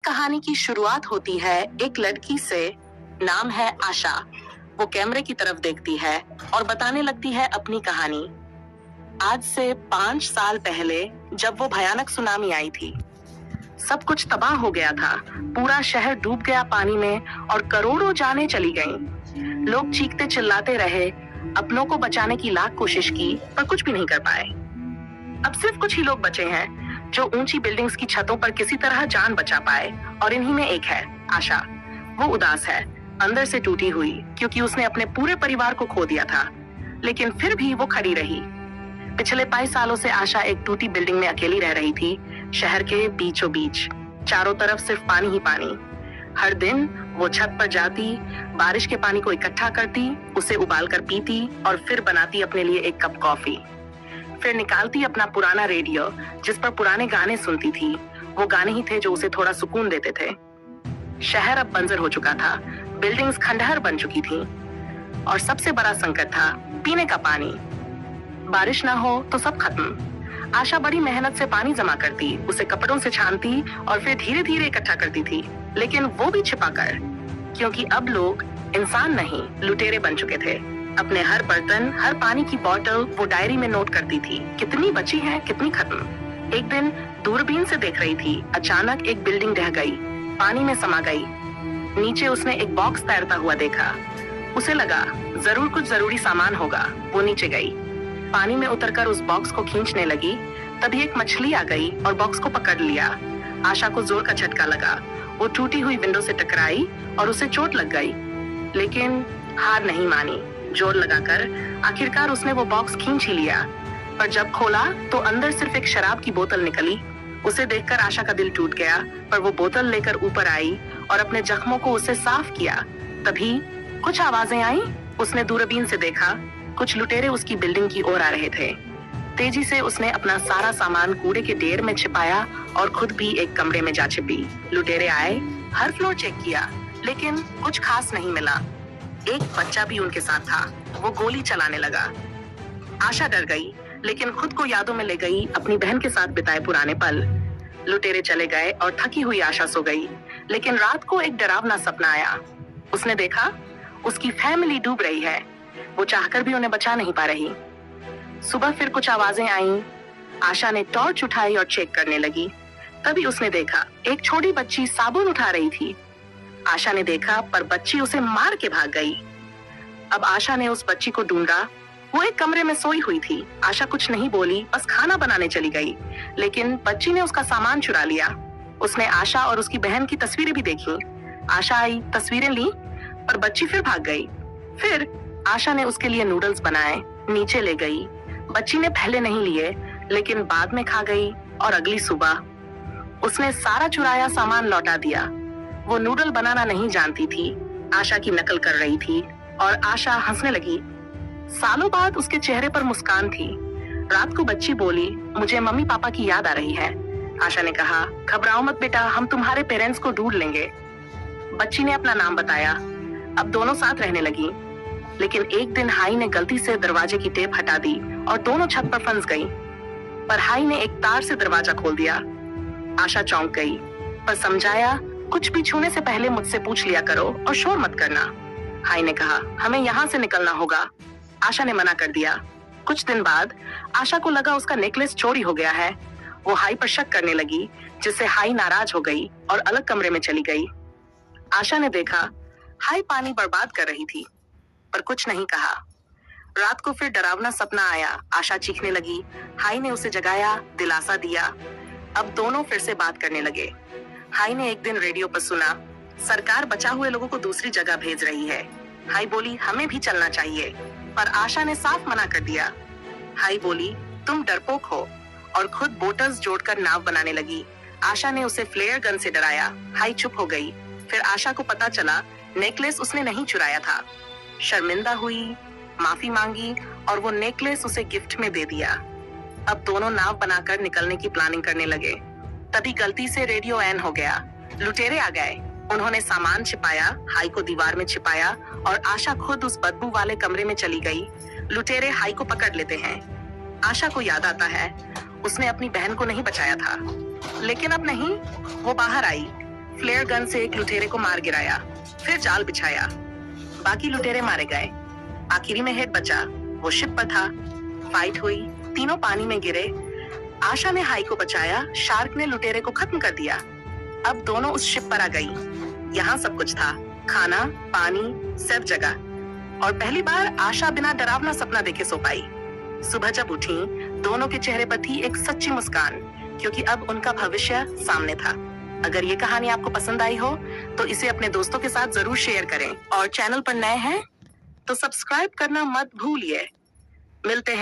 कहानी की शुरुआत होती है एक लड़की से, नाम है आशा। वो कैमरे की तरफ देखती है और बताने लगती है अपनी कहानी। आज से 5 साल पहले जब वो भयानक सुनामी आई थी, सब कुछ तबाह हो गया था। पूरा शहर डूब गया पानी में और करोड़ों जानें चली गईं। लोग चीखते चिल्लाते रहे, अपनों को बचाने की लाख कोशिश की पर कुछ भी नहीं कर पाए। अब सिर्फ कुछ ही लोग बचे हैं जो ऊंची बिल्डिंग्स की छतों पर किसी तरह जान बचा पाए, और इन्हीं में एक है आशा। वो उदास है, अंदर से टूटी हुई, क्योंकि उसने अपने पूरे परिवार को खो दिया था, लेकिन फिर भी वो खड़ी रही। पिछले 22 सालों से आशा एक टूटी बिल्डिंग में अकेली रह रही थी, शहर के बीचों बीच। चारों तरफ सिर्फ पानी ही पानी। हर दिन वो छत पर जाती, बारिश के पानी को इकट्ठा करती, उसे उबालकर पीती और फिर बनाती अपने लिए एक कप कॉफी। फिर निकालती अपना पुराना रेडियो जिस पर पुराने गाने सुनती थी। वो गाने ही थे जो उसे थोड़ा सुकून देते थे। शहर अब बंजर हो चुका था, बिल्डिंग्स खंडहर बन चुकी थी, और सबसे बड़ा संकट था पीने का पानी। बारिश ना हो तो सब खत्म। आशा बड़ी मेहनत से पानी जमा करती, उसे कपड़ों से छानती और फिर धीरे धीरे इकट्ठा करती थी, लेकिन वो भी छिपा कर, क्योंकि अब लोग इंसान नहीं लुटेरे बन चुके थे। अपने हर बर्तन, हर पानी की बोतल वो डायरी में नोट करती थी, कितनी बची है, कितनी खत्म। एक दिन दूरबीन से देख रही थी, अचानक एक बिल्डिंग ढह गई, पानी में समा गई। नीचे उसने एक बॉक्स तैरता हुआ देखा। उसे लगा जरूर कुछ जरूरी सामान होगा। वो नीचे गई, पानी में उतरकर उस बॉक्स को खींचने लगी। तभी एक मछली आ गई और बॉक्स को पकड़ लिया। आशा को जोर का झटका लगा। वो टूटी हुई विंडो से टकराई और उसे चोट लग गई, लेकिन हार नहीं मानी। जोर लगाकर आखिरकार उसने वो बॉक्स खींच ही लिया, पर जब खोला तो अंदर सिर्फ एक शराब की बोतल निकली। उसे देखकर आशा का दिल टूट गया, पर वो बोतल लेकर ऊपर आई और अपने जख्मों को उससे साफ किया। तभी कुछ आवाजें आई। उसने दूरबीन से देखा, कुछ लुटेरे उसकी बिल्डिंग की ओर आ रहे थे। तेजी से उसने अपना सारा सामान कूड़े के ढेर में छिपाया और खुद भी एक कमरे में जा छिपी। लुटेरे आए, हर फ्लोर चेक किया, लेकिन कुछ खास नहीं मिला। एक बच्चा भी उनके साथ था। वो गोली चलाने लगा। आशा डर गई, लेकिन खुद को यादों में ले गई अपनी बहन के साथ बिताए पुराने पल। लुटेरे चले गए और थकी हुई आशा सो गई, लेकिन रात को एक डरावना सपना आया। उसने देखा उसकी फैमिली डूब रही है। वो चाहकर भी उन्हें बचा नहीं पा रही। सुबह फिर कुछ आवाजें आईं। आशा ने टॉर्च उठाई और चेक करने लगी। तभी उसने देखा एक छोटी बच्ची साबुन उठा रही थी। आशा ने देखा, पर बच्ची उसे मार के भाग गई। अब आशा ने उस बच्ची को ढूंढा। वो एक कमरे में सोई हुई थी। आशा कुछ नहीं बोली, बस खाना बनाने चली गई, लेकिन बच्ची ने उसका सामान चुरा लिया। उसने आशा और उसकी बहन की तस्वीरें भी देखी। आशा आई, तस्वीरें ली, पर बच्ची फिर भाग गई। फिर आशा ने उसके लिए नूडल्स बनाए, नीचे ले गई। बच्ची ने पहले नहीं लिए, लेकिन बाद में खा गई, और अगली सुबह उसने सारा चुराया सामान लौटा दिया। वो नूडल बनाना नहीं जानती थी, आशा की नकल कर रही थी, और आशा हंसने लगी। सालों बाद उसके चेहरे पर मुस्कान थी। रात को बच्ची बोली, मुझे मम्मी पापा की याद आ रही है। आशा ने कहा, घबराओ मत बेटा, हम तुम्हारे पेरेंट्स को ढूंढ लेंगे। बच्ची ने अपना नाम बताया। अब दोनों साथ रहने लगी, लेकिन एक दिन हाई ने गलती से दरवाजे की टेप हटा दी और दोनों छत पर फंस गई। पर हाई ने एक तार से दरवाजा खोल दिया। आशा चौंक गई, पर समझाया, कुछ भी छूने से पहले मुझसे पूछ लिया करो और शोर मत करना। हाई ने कहा, हमें यहाँ से निकलना होगा। आशा ने मना कर दिया। कुछ दिन बाद आशा को लगा उसका नेकलेस चोरी हो गया है। वो हाई पर शक करने लगी, जिससे हाई नाराज हो गई और अलग कमरे में चली गई। आशा ने देखा हाई पानी बर्बाद कर रही थी, पर कुछ नहीं कहा। रात को फिर डरावना सपना आया। आशा चीखने लगी। हाई ने उसे जगाया, दिलासा दिया। अब दोनों फिर से बात करने लगे। हाई ने एक दिन रेडियो पर सुना, सरकार बचा हुए लोगों को दूसरी जगह भेज रही है। हाई बोली, हमें भी चलना चाहिए, पर आशा ने साफ मना कर दिया। हाई बोली, तुम डरपोक हो, और खुद बोटल्स जोड़कर नाव बनाने लगी। आशा ने उसे फ्लेयर गन से डराया। हाई चुप हो गई। फिर आशा को पता चला नेकलेस उसने नहीं चुराया था। शर्मिंदा हुई, माफी मांगी, और वो नेकलेस उसे गिफ्ट में दे दिया। अब दोनों नाव बनाकर निकलने की प्लानिंग करने लगे। तभी गलती से रेडियो ऑन हो गया। लुटेरे आ गए। उन्होंने सामान छिपाया, हाई को दीवार में छिपाया, और आशा खुद उस बदबू वाले कमरे में चली गई। लुटेरे हाई को पकड़ लेते हैं। आशा को याद आता है उसने अपनी बहन को नहीं बचाया था, लेकिन अब नहीं। वो बाहर आई, फ्लेयर गन से एक लुटेरे को मार गिराया, फिर जाल बिछाया। बाकी लुटेरे मारे गए। आखिरी में हेड बचा, वो शिप पर था। फाइट हुई, तीनों पानी में गिरे। आशा ने हाई को बचाया, शार्क ने लुटेरे को खत्म कर दिया। अब दोनों उस शिप पर आ गई। यहाँ सब कुछ था, खाना, पानी, सब जगह। और पहली बार आशा बिना डरावना सपना देखे सो पाई। सुबह जब उठी, दोनों के चेहरे पर थी एक सच्ची मुस्कान, क्योंकि अब उनका भविष्य सामने था। अगर ये कहानी आपको पसंद आई हो तो इसे अपने दोस्तों के साथ जरूर शेयर करें, और चैनल पर नए हैं तो सब्सक्राइब करना मत भूलिए। मिलते हैं।